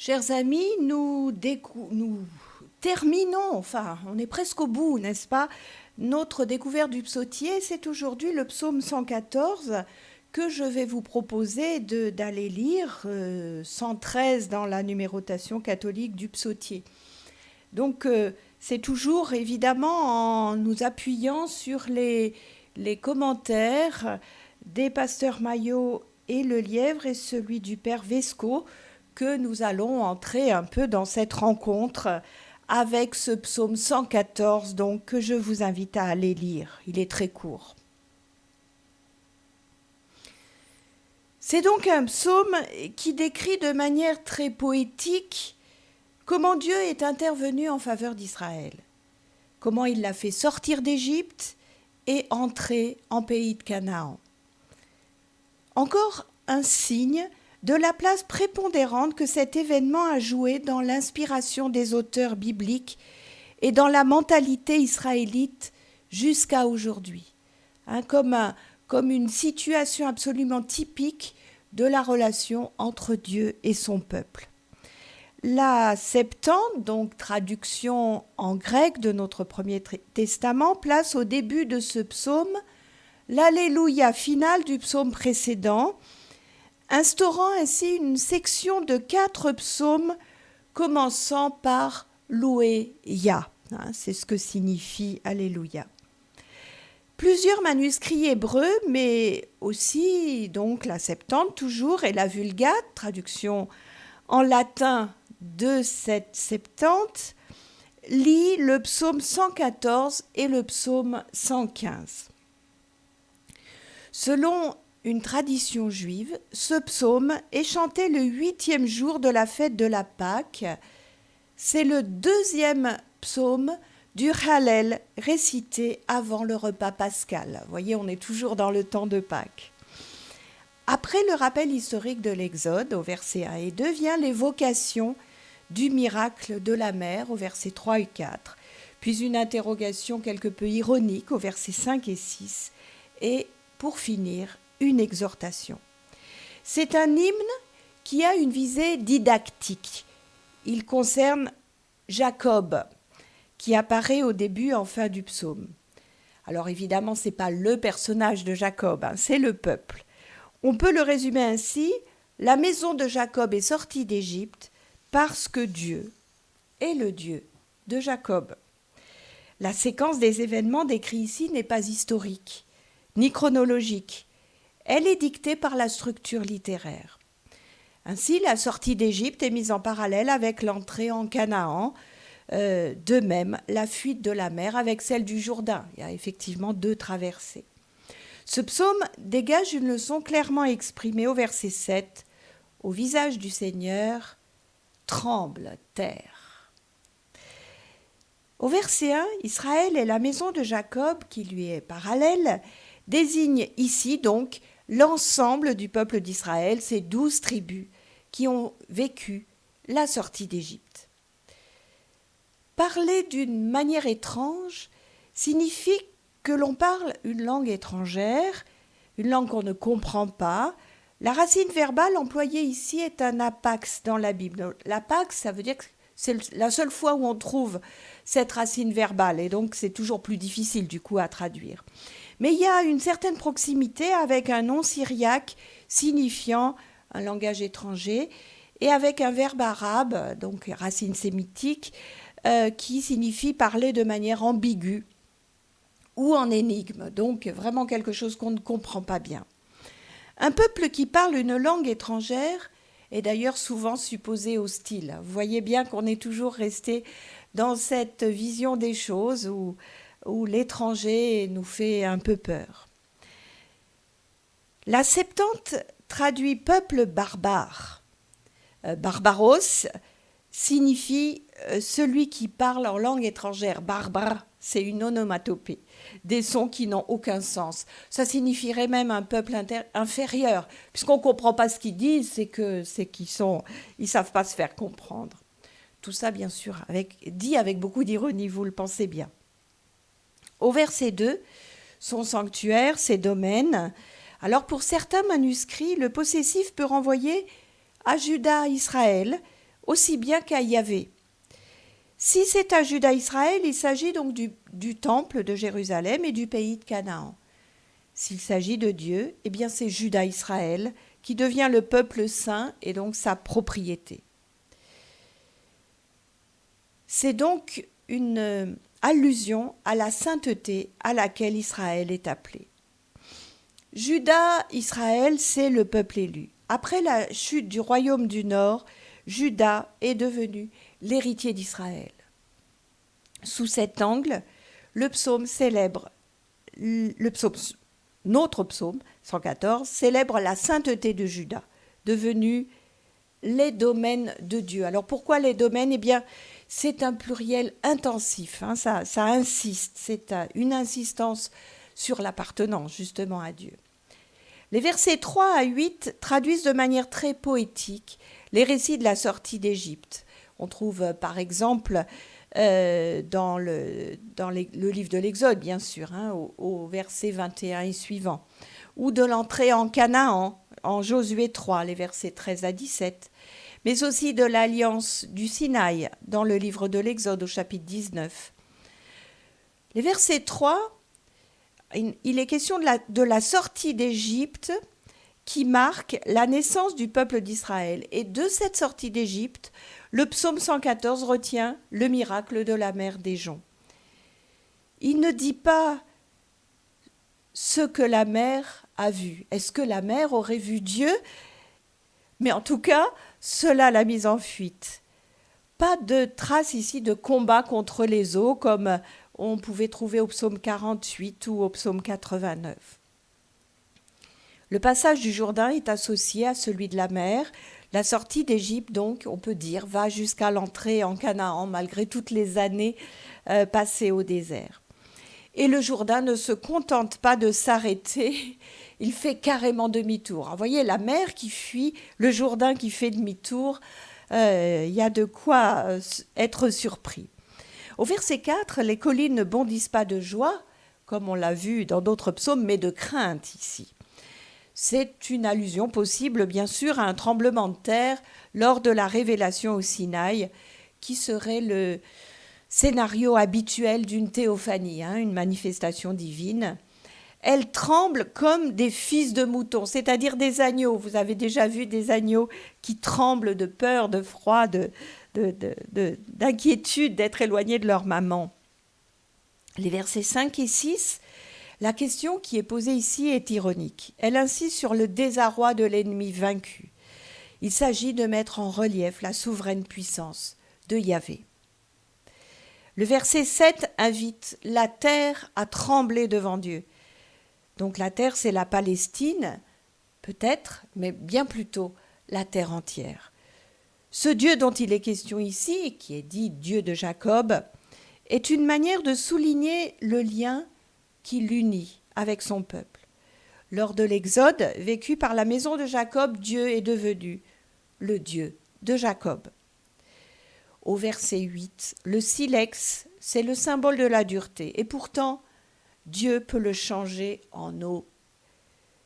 Chers amis, nous terminons, enfin, on est presque au bout, n'est-ce pas? Notre découverte du psautier, c'est aujourd'hui le psaume 114 que je vais vous proposer d'aller lire, 113 dans la numérotation catholique du psautier. Donc, c'est toujours évidemment en nous appuyant sur les commentaires des pasteurs Maillot et Le Lièvre et celui du père Vesco que nous allons entrer un peu dans cette rencontre avec ce psaume 114 donc, que je vous invite à aller lire. Il est très court. C'est donc un psaume qui décrit de manière très poétique comment Dieu est intervenu en faveur d'Israël, comment il l'a fait sortir d'Égypte et entrer en pays de Canaan. Encore un signe de la place prépondérante que cet événement a joué dans l'inspiration des auteurs bibliques et dans la mentalité israélite jusqu'à aujourd'hui, comme une situation absolument typique de la relation entre Dieu et son peuple. La Septante, donc traduction en grec de notre Premier Testament, place au début de ce psaume l'Alléluia final du psaume précédent, instaurant ainsi une section de 4 psaumes commençant par louer Yah. C'est ce que signifie Alléluia. Plusieurs manuscrits hébreux, mais aussi donc la Septante toujours et la Vulgate, traduction en latin de cette Septante, lit le psaume 114 et le psaume 115. Selon une tradition juive, ce psaume est chanté le 8e jour de la fête de la Pâque. C'est le 2e psaume du Hallel récité avant le repas pascal. Vous voyez, on est toujours dans le temps de Pâques. Après le rappel historique de l'Exode, au verset 1 et 2, vient l'évocation du miracle de la mer, au verset 3 et 4, puis une interrogation quelque peu ironique, au verset 5 et 6, et pour finir, une exhortation. C'est un hymne qui a une visée didactique. Il concerne Jacob, qui apparaît au début en fin du psaume. Alors évidemment, ce n'est pas le personnage de Jacob, c'est le peuple. On peut le résumer ainsi, la maison de Jacob est sortie d'Égypte parce que Dieu est le Dieu de Jacob. La séquence des événements décrits ici n'est pas historique, ni chronologique. Elle est dictée par la structure littéraire. Ainsi, la sortie d'Égypte est mise en parallèle avec l'entrée en Canaan, de même la fuite de la mer avec celle du Jourdain. Il y a effectivement 2 traversées. Ce psaume dégage une leçon clairement exprimée au verset 7. Au visage du Seigneur, tremble terre. Au verset 1, Israël et la maison de Jacob, qui lui est parallèle, désigne ici donc l'ensemble du peuple d'Israël, ces 12 tribus qui ont vécu la sortie d'Égypte. Parler d'une manière étrange signifie que l'on parle une langue étrangère, une langue qu'on ne comprend pas. La racine verbale employée ici est un apax dans la Bible. L'apax, ça veut dire que c'est la seule fois où on trouve cette racine verbale et donc c'est toujours plus difficile du coup à traduire. Mais il y a une certaine proximité avec un nom syriaque signifiant un langage étranger et avec un verbe arabe, donc racine sémitique, qui signifie parler de manière ambiguë ou en énigme, donc vraiment quelque chose qu'on ne comprend pas bien. Un peuple qui parle une langue étrangère est d'ailleurs souvent supposé hostile. Vous voyez bien qu'on est toujours resté dans cette vision des choses où l'étranger nous fait un peu peur. La Septante traduit peuple barbare. Barbaros signifie celui qui parle en langue étrangère. Barbare, c'est une onomatopée, des sons qui n'ont aucun sens. Ça signifierait même un peuple inférieur, puisqu'on ne comprend pas ce qu'ils disent, c'est qu'ils ne savent pas se faire comprendre. Tout ça, bien sûr, dit avec beaucoup d'ironie, vous le pensez bien. Au verset 2, son sanctuaire, ses domaines. Alors pour certains manuscrits, le possessif peut renvoyer à Juda, Israël, aussi bien qu'à Yahvé. Si c'est à Juda-Israël, il s'agit donc du temple de Jérusalem et du pays de Canaan. S'il s'agit de Dieu, eh bien c'est Juda-Israël qui devient le peuple saint et donc sa propriété. C'est donc une allusion à la sainteté à laquelle Israël est appelé. Juda, Israël, c'est le peuple élu. Après la chute du royaume du Nord, Juda est devenu l'héritier d'Israël. Sous cet angle, le psaume célèbre, notre psaume 114 célèbre la sainteté de Juda, devenue les domaines de Dieu. Alors pourquoi les domaines ? Eh bien, c'est un pluriel intensif, ça insiste, c'est une insistance sur l'appartenance justement à Dieu. Les versets 3 à 8 traduisent de manière très poétique les récits de la sortie d'Égypte. On trouve par exemple dans le livre de l'Exode, bien sûr, au verset 21 et suivant, ou de l'entrée en Canaan, en Josué 3, les versets 13 à 17, mais aussi de l'alliance du Sinaï, dans le livre de l'Exode au chapitre 19. Les versets 3, il est question de la sortie d'Égypte qui marque la naissance du peuple d'Israël. Et de cette sortie d'Égypte, le psaume 114 retient le miracle de la mer des joncs. Il ne dit pas ce que la mer a vu. Est-ce que la mer aurait vu Dieu ? Mais en tout cas, cela l'a mise en fuite. Pas de trace ici de combat contre les eaux comme on pouvait trouver au psaume 48 ou au psaume 89. Le passage du Jourdain est associé à celui de la mer. La sortie d'Égypte, donc, on peut dire, va jusqu'à l'entrée en Canaan, malgré toutes les années passées au désert. Et le Jourdain ne se contente pas de s'arrêter, il fait carrément demi-tour. Vous voyez, la mer qui fuit, le Jourdain qui fait demi-tour, il y a de quoi être surpris. Au verset 4, les collines ne bondissent pas de joie, comme on l'a vu dans d'autres psaumes, mais de crainte ici. C'est une allusion possible, bien sûr, à un tremblement de terre lors de la révélation au Sinaï, qui serait le scénario habituel d'une théophanie, une manifestation divine. Elles tremblent comme des fils de moutons, c'est-à-dire des agneaux. Vous avez déjà vu des agneaux qui tremblent de peur, de froid, d'inquiétude d'être éloignés de leur maman. Les versets 5 et 6, la question qui est posée ici est ironique. Elle insiste sur le désarroi de l'ennemi vaincu. Il s'agit de mettre en relief la souveraine puissance de Yahvé. Le verset 7 invite la terre à trembler devant Dieu. Donc la terre, c'est la Palestine, peut-être, mais bien plutôt la terre entière. Ce Dieu dont il est question ici, qui est dit Dieu de Jacob, est une manière de souligner le lien qui l'unit avec son peuple. Lors de l'Exode, vécu par la maison de Jacob, Dieu est devenu le Dieu de Jacob. Au verset 8, le silex, c'est le symbole de la dureté. Et pourtant, Dieu peut le changer en eau.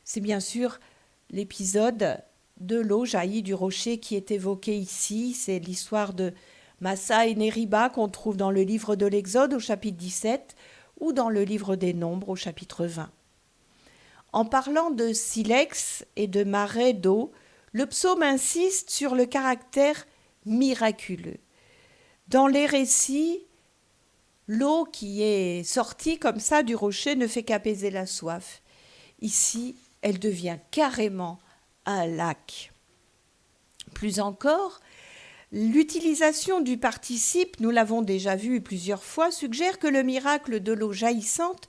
C'est bien sûr l'épisode de l'eau jaillie du rocher qui est évoqué ici. C'est l'histoire de Massa et Nériba qu'on trouve dans le livre de l'Exode au chapitre 17 ou dans le livre des Nombres au chapitre 20. En parlant de silex et de marais d'eau, le psaume insiste sur le caractère miraculeux. Dans les récits, l'eau qui est sortie comme ça du rocher ne fait qu'apaiser la soif. Ici, elle devient carrément un lac. Plus encore, l'utilisation du participe, nous l'avons déjà vu plusieurs fois, suggère que le miracle de l'eau jaillissante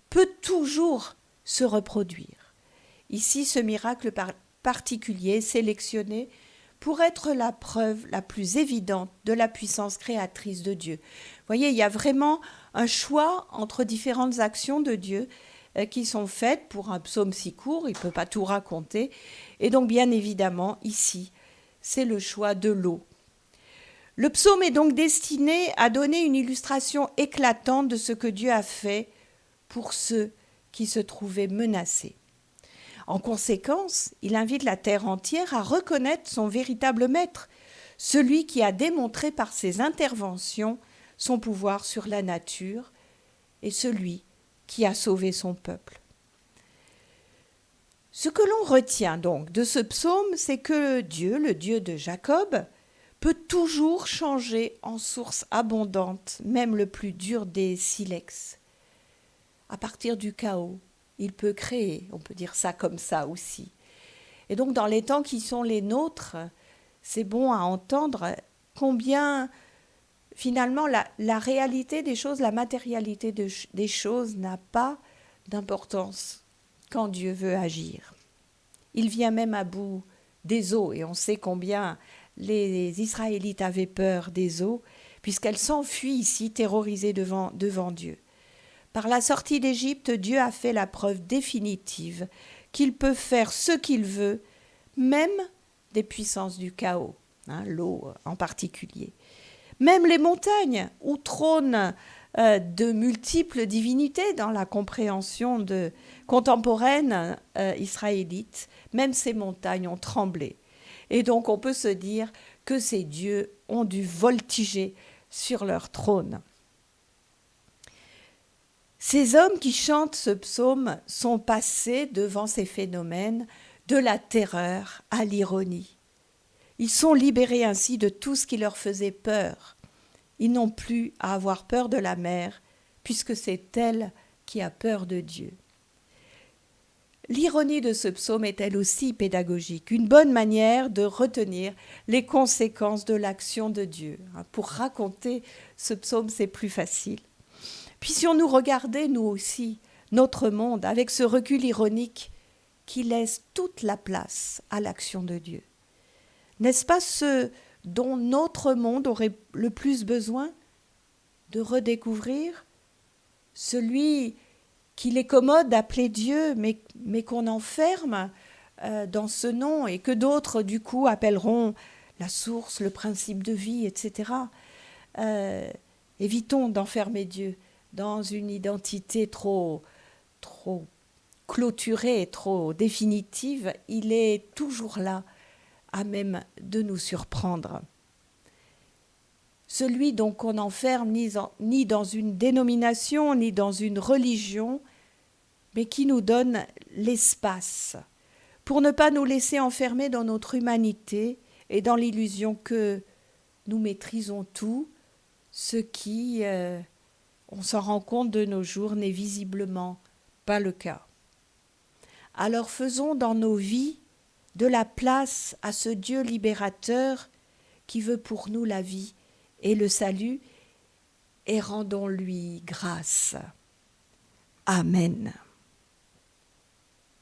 peut toujours se reproduire. Ici, ce miracle particulier sélectionné pour être la preuve la plus évidente de la puissance créatrice de Dieu. Vous voyez, il y a vraiment un choix entre différentes actions de Dieu qui sont faites pour un psaume si court, il ne peut pas tout raconter. Et donc, bien évidemment, ici, c'est le choix de l'eau. Le psaume est donc destiné à donner une illustration éclatante de ce que Dieu a fait pour ceux qui se trouvaient menacés. En conséquence, il invite la terre entière à reconnaître son véritable maître, celui qui a démontré par ses interventions son pouvoir sur la nature et celui qui a sauvé son peuple. Ce que l'on retient donc de ce psaume, c'est que Dieu, le Dieu de Jacob, peut toujours changer en source abondante, même le plus dur des silex. À partir du chaos, il peut créer, on peut dire ça comme ça aussi. Et donc dans les temps qui sont les nôtres, c'est bon à entendre combien finalement la réalité des choses, la matérialité des choses n'a pas d'importance quand Dieu veut agir. Il vient même à bout des eaux, et on sait combien les Israélites avaient peur des eaux, puisqu'elles s'enfuient ici, terrorisées devant Dieu. Par la sortie d'Égypte, Dieu a fait la preuve définitive qu'il peut faire ce qu'il veut, même des puissances du chaos, l'eau en particulier. Même les montagnes, où trônent de multiples divinités dans la compréhension contemporaine israélite, même ces montagnes ont tremblé. Et donc on peut se dire que ces dieux ont dû voltiger sur leur trône. Ces hommes qui chantent ce psaume sont passés devant ces phénomènes de la terreur à l'ironie. Ils sont libérés ainsi de tout ce qui leur faisait peur. Ils n'ont plus à avoir peur de la mer, puisque c'est elle qui a peur de Dieu. L'ironie de ce psaume est elle aussi pédagogique, une bonne manière de retenir les conséquences de l'action de Dieu. Pour raconter ce psaume, c'est plus facile. Puissions-nous regarder, nous aussi, notre monde avec ce recul ironique qui laisse toute la place à l'action de Dieu. N'est-ce pas ce dont notre monde aurait le plus besoin? De redécouvrir celui qu'il est commode d'appeler Dieu, mais qu'on enferme dans ce nom et que d'autres, du coup, appelleront la source, le principe de vie, etc. Évitons d'enfermer Dieu dans une identité trop clôturée, trop définitive. Il est toujours là, à même de nous surprendre. Celui donc qu'on n'enferme ni dans une dénomination, ni dans une religion, mais qui nous donne l'espace pour ne pas nous laisser enfermer dans notre humanité et dans l'illusion que nous maîtrisons tout, ce qui, on s'en rend compte de nos jours, n'est visiblement pas le cas. Alors faisons dans nos vies de la place à ce Dieu libérateur qui veut pour nous la vie et le salut, et rendons-lui grâce. Amen.